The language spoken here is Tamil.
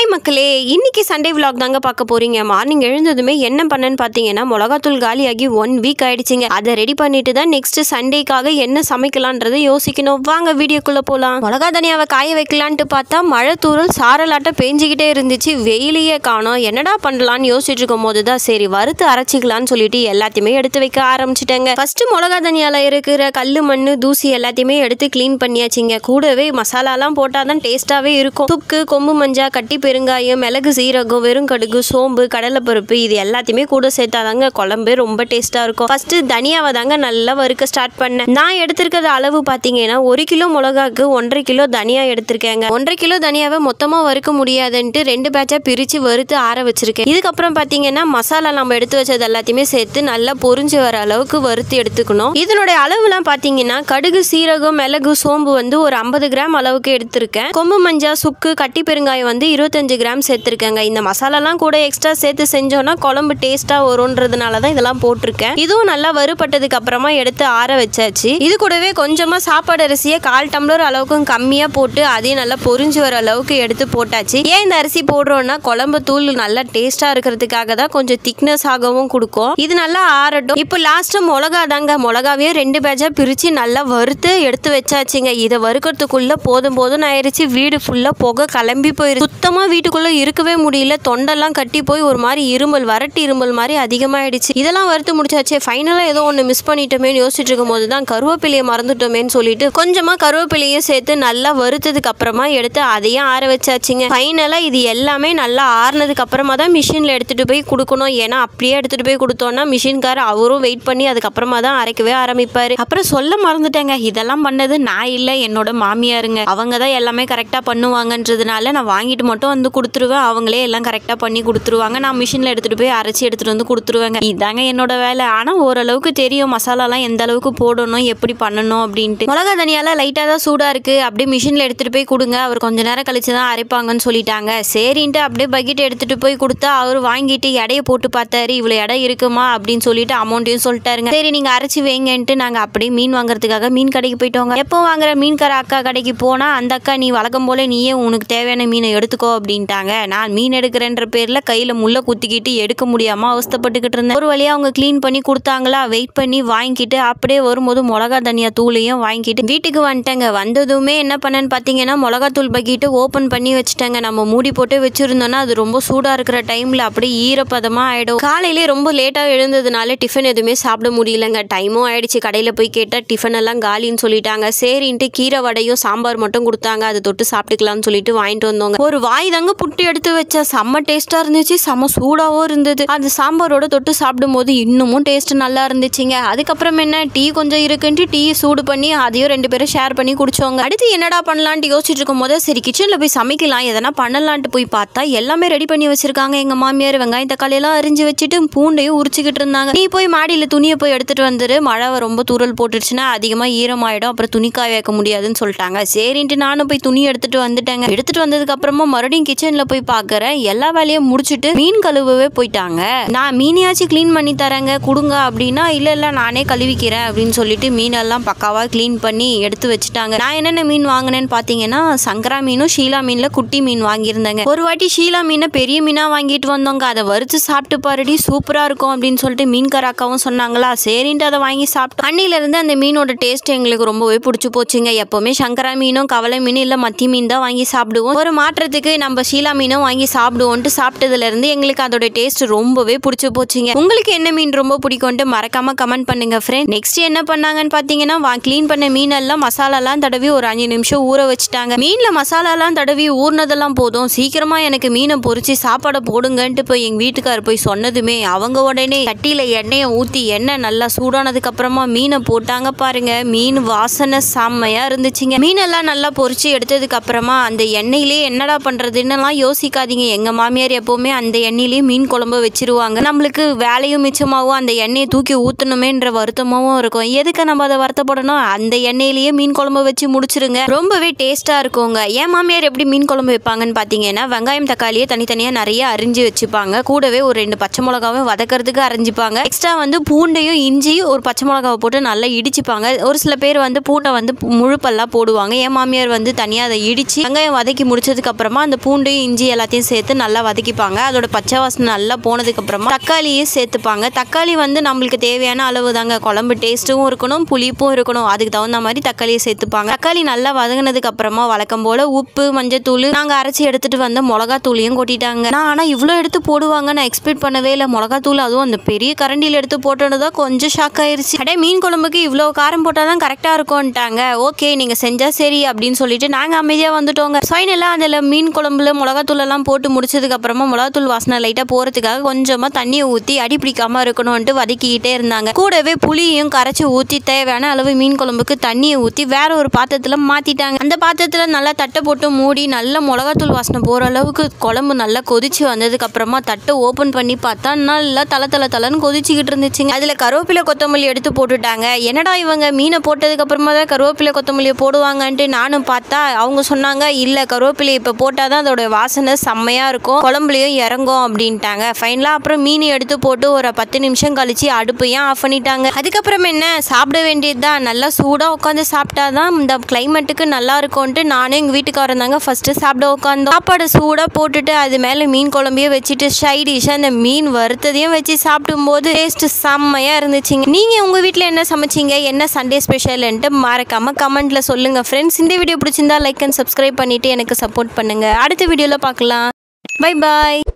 ஹாய் மக்களே, இன்னைக்கு சண்டே விலாக் தாங்க பார்க்க போறீங்க. மார்னிங் எழுந்ததுமே என்ன பண்ணேன்னு பார்த்தீங்கன்னா மிளகாத்தூள் காலியாகி 1 வீக் ஆயிடுச்சுங்க. அதை ரெடி பண்ணிட்டு தான் நெக்ஸ்ட் சண்டேக்காக என்ன சமைக்கலான்றதை யோசிக்கணும். வாங்க வீடியோக்குள்ள போலாம். மிளகா தனியாவை காய வைக்கலான்ட்டு பார்த்தா மழை தூரல் சாரலாட்ட பேஞ்சிக்கிட்டே இருந்துச்சு. வெயிலையே காணோம். என்னடா பண்ணலான்னு யோசிச்சுட்டு இருக்கும் போது தான் சரி வறுத்து அரைச்சிக்கலான்னு சொல்லிட்டு எல்லாத்தையுமே எடுத்து வைக்க ஆரம்பிச்சிட்டேங்க. ஃபர்ஸ்ட் மிளகா தனியால இருக்கிற கல்லு மண்ணு தூசி எல்லாத்தையுமே எடுத்து கிளீன் பண்ணியாச்சுங்க. கூடவே மசாலாலாம் போட்டாதான் டேஸ்டாவே இருக்கும். துக்கு, கொம்பு மஞ்சா, கட்டி பெருங்காயம், மிளகு, சீரகம், வெறும் கடுகு, சோம்பு, கடலைப்பருப்பு இது எல்லாத்தையுமே கூட சேர்த்தாதாங்க குழம்பு ரொம்ப டேஸ்டா இருக்கும். ஃபர்ஸ்ட் தனியாவை தாங்க நல்லா வறுக்க ஸ்டார்ட் பண்ணேன். நான் எடுத்திருக்கிற அளவு பார்த்தீங்கன்னா 1 கிலோ மிளகாக்கு 1.5 கிலோ தனியா எடுத்திருக்கேங்க. 1.5 கிலோ தனியாவை மொத்தமா வறுக்க முடியாதுன்ட்டு 2 பேட்சா பிரிச்சு வறுத்து ஆற வச்சிருக்கேன். இதுக்கப்புறம் பார்த்தீங்கன்னா மசாலா நம்ம எடுத்து வச்சது எல்லாத்தையுமே சேர்த்து நல்லா பொரிஞ்சு வர அளவுக்கு வறுத்து எடுத்துக்கணும். இதனுடைய அளவுலாம் பார்த்தீங்கன்னா கடுகு, சீரகம், மிளகு, சோம்பு வந்து ஒரு 50 கிராம் அளவுக்கு எடுத்திருக்கேன். கொம்பு மஞ்சா, சுக்கு, கட்டி பெருங்காயம் வந்து 25 கிராம் சேர்த்திருக்கேங்க. இந்த மசாலாலாம் கூட எக்ஸ்ட்ரா சேர்த்து செஞ்சோம்னா குழம்பு டேஸ்டா வரும்ன்றதுனால தான் இதெல்லாம் போட்டிருக்கேன். இதுவும் நல்லா வறுபட்டதுக்கு அப்புறமா எடுத்து ஆற வச்சாச்சு. இது கூடவே கொஞ்சமா சாப்பாடு அரிசியை 1/4 டம்ளர் அளவுக்கும் கம்மியா போட்டு அதையும் நல்லா பொரிஞ்சு வர அளவுக்கு எடுத்து போட்டாச்சு. ஏன் இந்த அரிசி போடுறோம்னா குழம்பு தூள் நல்லா டேஸ்டா இருக்கிறதுக்காக தான், கொஞ்சம் திக்னஸ் ஆகவும் கொடுக்கும். இது நல்லா ஆறட்டும். இப்போ லாஸ்ட் மிளகா தாங்க. மிளகாவே 2 பேட்சா பிரிச்சு நல்லா வறுத்து எடுத்து வச்சாச்சுங்க. இதை வறுக்கிறதுக்குள்ள போதும் ஆயிடுச்சு. வீடு ஃபுல்லா புகை கிளம்பி போயிருக்கு. சுத்தமா வீட்டுக்குள்ள இருக்கவே முடியல. தொண்டெல்லாம் கட்டி போய் ஒரு மாதிரி இருமல், வறட்டு இருமல் மாதிரி அதிகமாயிடுச்சு. இதெல்லாம் வறுத்து முடிச்சாச்சு. ஃபைனலா ஏதோ ஒன்று மிஸ் பண்ணிட்டோமேன்னு யோசிச்சுட்டு இருக்கும் போது தான் கருவேப்பிலையை மறந்துட்டோமேன்னு சொல்லிட்டு கொஞ்சமா கருவேப்பிலையும் சேர்த்து நல்லா வறுத்ததுக்கு அப்புறமா எடுத்து அதையும் ஆற வச்சாச்சுங்க. ஃபைனலா இது எல்லாமே நல்லா ஆறுனதுக்கு அப்புறமா தான் மிஷின்ல எடுத்துட்டு போய் கொடுக்கணும். ஏன்னா அப்படியே எடுத்துட்டு போய் கொடுத்தோம்னா மிஷின்கார அவரும் வெயிட் பண்ணி அதுக்கப்புறமா தான் அரைக்கவே ஆரம்பிப்பாரு. அப்புறம் சொல்ல மறந்துட்டேங்க, இதெல்லாம் பண்ணது நான் இல்லை, என்னோட மாமியாருங்க. அவங்க தான் எல்லாமே கரெக்டா பண்ணுவாங்கன்றதுனால நான் வாங்கிட்டு மட்டும் வந்து கொடுத்துருவேன். அவங்களே எல்லாம் கரெக்டாக பண்ணி கொடுத்துருவாங்க. நான் மிஷினில் எடுத்துகிட்டு போய் அரைச்சி எடுத்துகிட்டு வந்து கொடுத்துருவாங்க. இதாங்க என்னோட வேலை. ஆனால் ஓரளவுக்கு தெரியும் மசாலாலாம் எந்த அளவுக்கு போடணும், எப்படி பண்ணணும் அப்படின்ட்டு. மிளகா தனியாலாம் லைட்டாக தான் சூடாக இருக்குது, அப்படியே மிஷினில் எடுத்துகிட்டு போய் கொடுங்க, அவர் கொஞ்ச நேரம் கழிச்சு தான் அரைப்பாங்கன்னு சொல்லிட்டாங்க. சரின்ட்டு அப்படியே பக்கெட் எடுத்துகிட்டு போய் கொடுத்தா அவர் வாங்கிட்டு எடையை போட்டு பார்த்தாரு. இவ்வளோ எடை இருக்குமா அப்படின்னு சொல்லிட்டு அமௌண்ட்டையும் சொல்லிட்டாருங்க. சரி நீங்கள் அரைச்சி வைங்கன்ட்டு நாங்கள் அப்படியே மீன் வாங்குறதுக்காக மீன் கடைக்கு போயிட்டோங்க. எப்போ வாங்குற மீன்கார அக்கா கடைக்கு போனால் அந்த அக்கா நீ வழக்கம் போல நீயே உனக்கு தேவையான மீனை எடுத்துக்கோ அப்படின்ட்டாங்க. நான் மீன் எடுக்கிறேன்ற பேர்ல கையில முள்ள குத்திக்கிட்டு எடுக்க முடியாம அவஸ்தப்பட்டுக்கிட்டு இருந்தேன். ஒரு வழியா அவங்க கிளீன் பண்ணி கொடுத்தாங்களா, வெயிட் பண்ணி வாங்கிட்டு அப்படியே வரும்போது மிளகா தனியா தூளையும் வாங்கிட்டு வீட்டுக்கு வந்துட்டேங்க. வந்ததுமே என்ன பண்ணேன்னு பார்த்தீங்கன்னா மிளகாத்தூள் பக்கெட்டு ஓப்பன் பண்ணி வச்சுட்டேங்க. நம்ம மூடி போட்டு வச்சிருந்தோம்னா அது ரொம்ப சூடா இருக்கிற டைம்ல அப்படியே ஈரப்பதமா ஆயிடும். காலையிலே ரொம்ப லேட்டா எழுந்ததுனால டிஃபன் எதுவுமே சாப்பிட முடியலங்க. டைமும் ஆயிடுச்சு. கடையில போய் கேட்டா டிஃபன் எல்லாம் காலின்னு சொல்லிட்டாங்க. சரின்ட்டு கீரை வடையும் சாம்பார் மட்டும் கொடுத்தாங்க. அதை தொட்டு சாப்பிட்டுக்கலாம்னு சொல்லிட்டு வாங்கிட்டு வந்தோங்க. ஒரு வாய் தாங்க புட்டு எடுத்து வச்சா செம்ம டேஸ்டா இருந்துச்சு. செம்ம சூடாவும் இருந்தது. அது சாம்பாரோட தொட்டு சாப்பிடும் போது இன்னமும் டேஸ்ட் நல்லா இருந்துச்சுங்க. அதுக்கப்புறம் என்ன டீ கொஞ்சம் இருக்குன்ட்டு டீ சூடு பண்ணி அதையும் 2 பேரும் ஷேர் பண்ணி குடிச்சோங்க. அடுத்து என்னடா பண்ணலான்ட்டு யோசிச்சுட்டு இருக்கும் போது சரி கிச்சன்ல போய் சமைக்கலாம், எதனா பண்ணலான்ட்டு போய் பார்த்தா எல்லாமே ரெடி பண்ணி வச்சிருக்காங்க. எங்க மாமியார் வெங்காயம் தக்காளி எல்லாம் அரிஞ்சு வச்சுட்டு பூண்டையும் உரிச்சுக்கிட்டு இருந்தாங்க. நீ போய் மாடியில துணியை போய் எடுத்துட்டு வந்துரு, மழை ரொம்ப தூரல் போட்டுடுச்சுன்னா அதிகமா ஈரமாயிடும், அப்புறம் துணி காய வைக்க முடியாதுன்னு சொல்லிட்டாங்க. சரின்ட்டு நானும் போய் துணி எடுத்துட்டு வந்துட்டேங்க. எடுத்துட்டு வந்ததுக்கு அப்புறமா மறுபடியும் கிச்சன்ல போய் பார்க்கறேன். எல்லா வேலையும் முடிச்சுட்டு மீன் கழுவவே போயிட்டாங்க. நான் மீனையாச்சும் கிளீன் பண்ணி தரேங்க கொடுங்க அப்படின்னா இல்ல நானே கழுவிக்கிறேன் அப்படின்னு சொல்லிட்டு மீனெல்லாம் பக்காவா கிளீன் பண்ணி எடுத்து வச்சுட்டாங்க. நான் என்னென்ன மீன் வாங்கினேன்னு பார்த்தீங்கன்னா சங்கரா மீனும் ஷீலா மீன்ல குட்டி மீன் வாங்கியிருந்தேங்க. ஒரு வாட்டி ஷீலா மீனை பெரிய மீனா வாங்கிட்டு வந்தோங்க. அதை வறுத்து சாப்பிட்டு பாருடி சூப்பரா இருக்கும் அப்படின்னு சொல்லிட்டு மீன்கார அக்காவும் சொன்னாங்களா. சரின்ட்டு அதை வாங்கி சாப்பிட்டோம். அன்னில இருந்து அந்த மீனோட டேஸ்ட் எங்களுக்கு ரொம்பவே பிடிச்சி போச்சுங்க. எப்பவுமே சங்கரா மீனும் கவலை மீன் இல்ல மத்தி மீன் தான் வாங்கி சாப்பிடுவோம். ஒரு மாற்றத்துக்கு நம்ம ஷீலா மீனும் வாங்கி சாப்பிடுவோன்ட்டு சாப்பிட்டதுல இருந்து எங்களுக்கு அதோட டேஸ்ட் ரொம்பவே பிடிச்சி போச்சுங்க. உங்களுக்கு என்ன மீன் ரொம்ப பிடிக்கும்ட்டு மறக்காம கமெண்ட் பண்ணுங்க ஃப்ரெண்ட். நெக்ஸ்ட் என்ன பண்ணாங்கன்னு பாத்தீங்கன்னா கிளீன் பண்ண மீன் எல்லாம் மசாலாலாம் தடவி ஒரு 5 நிமிஷம் ஊற வச்சுட்டாங்க. மீன்ல மசாலாலாம் தடவி ஊர்னதெல்லாம் போதும், சீக்கிரமா எனக்கு மீனை பொரிச்சு சாப்பாடை போடுங்கன்ட்டு போய் எங்க வீட்டுக்காரர் போய் சொன்னதுமே அவங்க உடனே சட்டியில எண்ணெயை ஊத்தி எண்ணெய் நல்லா சூடானதுக்கு அப்புறமா மீனை போட்டாங்க பாருங்க. மீன் வாசனை செம்மையா இருந்துச்சுங்க. மீனெல்லாம் நல்லா பொரிச்சு எடுத்ததுக்கு அப்புறமா அந்த எண்ணெயிலே என்னடா பண்றதுன்னு யோசிக்காதீங்க. எங்க மாமியார் எப்பவுமே அந்த எண்ணெயிலேயே மீன் குழம்பு வச்சிருவாங்க. நம்மளுக்கு வேலையும் மிச்சமாவும் அந்த எண்ணெயை தூக்கி ஊத்தணுமேன்ற வருத்தமாவும் இருக்கும். எதுக்கு நம்ம அதை வருத்தப்படணும், அந்த எண்ணெயிலேயே மீன் குழம்பு வச்சு முடிச்சிருங்க, ரொம்பவே டேஸ்டா இருக்குங்க. என் மாமியார் எப்படி மீன் குழம்பு வைப்பாங்கன்னு பாத்தீங்கன்னா வெங்காயம் தக்காளியை தனித்தனியா நிறைய அரிஞ்சு வச்சுப்பாங்க. கூடவே ஒரு 2 பச்சை மிளகாவும் வதக்கிறதுக்கு அரைஞ்சிப்பாங்க. எக்ஸ்ட்ரா வந்து பூண்டையும் இஞ்சி ஒரு பச்சை மிளகாவை போட்டு நல்லா இடிச்சுப்பாங்க. ஒரு சில பேர் பூண்டை முழுப்பெல்லாம் போடுவாங்க. என் மாமியார் தனியா அதை இடிச்சு வெங்காயம் வதக்கி முடிச்சதுக்கு அப்புறமா அந்த பூண்டு பூண்டு இஞ்சி எல்லாத்தையும் சேர்த்து நல்லா வதக்கிப்பாங்க. அதோட பச்சை வாசனை நல்லா போனதுக்கப்புறமா தக்காளியே சேர்த்துப்பாங்க. தக்காளி வந்து நம்மளுக்கு தேவையான அளவு தாங்க. குழம்பு டேஸ்ட்டும் இருக்கணும், புளிப்பும் இருக்கணும். அதுக்கு தகுந்த மாதிரி தக்காளியை சேர்த்துப்பாங்க. தக்காளி நல்லா வதங்கினதுக்கு அப்புறமா வழக்கம் போல உப்பு, மஞ்சத்தூள், நாங்கள் அரைச்சி எடுத்துட்டு வந்த மிளகாத்தூளையும் கொட்டிட்டாங்க. நான் ஆனால் இவ்வளோ எடுத்து போடுவாங்க நான் எக்ஸ்பெக்ட் பண்ணவே இல்லை. மிளகாத்தூள் அதுவும் அந்த பெரிய கரண்டியில் எடுத்து போட்டோன்னு தான் கொஞ்சம் ஷாக் ஆயிடுச்சு. அடே மீன் குழம்புக்கு இவ்வளோ காரம் போட்டால் தான் கரெக்டாக இருக்கும்ட்டாங்க. ஓகே நீங்கள் செஞ்சால் சரி அப்படின்னு சொல்லிட்டு நாங்கள் அமைதியாக வந்துட்டோங்க. ஃபைனலாக அதில் மீன் குழம்புல மிளகாத்தூள் எல்லாம் போட்டு முடிச்சதுக்கு அப்புறமா மிளகாத்தூள் வாசனை லைட்டாக போகிறதுக்காக கொஞ்சமாக தண்ணியை ஊற்றி அடி பிடிக்காமல் இருக்கணும்ன்ட்டு வதக்கிக்கிட்டே இருந்தாங்க. கூடவே புளியும் கரைச்சி ஊற்றி தேவையான அளவு மீன் குழம்புக்கு தண்ணியை ஊற்றி வேற ஒரு பாத்திரத்தில் மாற்றிட்டாங்க. அந்த பாத்திரத்தில் நல்லா தட்டை போட்டு மூடி நல்லா மிளகாத்தூள் வாசனை போகிற அளவுக்கு குழம்பு நல்லா கொதிச்சு வந்ததுக்கு அப்புறமா தட்டை ஓப்பன் பண்ணி பார்த்தா நல்லா தலை கொதிச்சுக்கிட்டு இருந்துச்சுங்க. அதில் கருவேப்பிலை கொத்தமல்லி எடுத்து போட்டுட்டாங்க. என்னடா இவங்க மீனை போட்டதுக்கு அப்புறமா தான் கருவேப்பிலை கொத்தமல்லியை போடுவாங்கன்ட்டு நானும் பார்த்தா அவங்க சொன்னாங்க இல்லை கருவேப்பிலை இப்போ போட்டால் தான் அதோட வாசனை செம்மையாக இருக்கும், குழம்புலையும் இறங்கும் அப்படின்ட்டாங்க. ஃபைனலாக அப்புறம் மீன் எடுத்து போட்டு ஒரு 10 நிமிஷம் கழிச்சு அடுப்பையும் ஆஃப் பண்ணிட்டாங்க. அதுக்கப்புறம் என்ன சாப்பிட வேண்டியது தான். நல்லா சூடாக உட்காந்து சாப்பிட்டா தான் இந்த கிளைமேட்டுக்கு நல்லா இருக்கும்ன்ட்டு நானும் எங்கள் வீட்டுக்காரர் தாங்க ஃபஸ்ட்டு சாப்பிட உட்காந்தோம். சாப்பாடு சூடாக போட்டுட்டு அது மேலே மீன் குழம்பையும் வச்சுட்டு சைடிஷாக அந்த மீன் வறுத்ததையும் வச்சு சாப்பிடும்போது டேஸ்ட்டு செம்மையாக இருந்துச்சுங்க. நீங்கள் உங்கள் வீட்டில் என்ன சமைச்சிங்க, என்ன சண்டே ஸ்பெஷல்ன்ட்டு மறக்காமல் கமெண்ட்டில் சொல்லுங்கள் ஃப்ரெண்ட்ஸ். இந்த வீடியோ பிடிச்சிருந்தா லைக் அண்ட் சப்ஸ்கிரைப் பண்ணிவிட்டு எனக்கு சப்போர்ட் பண்ணுங்கள். அடுத்த வீடியோவில் பார்க்கலாம். Bye bye.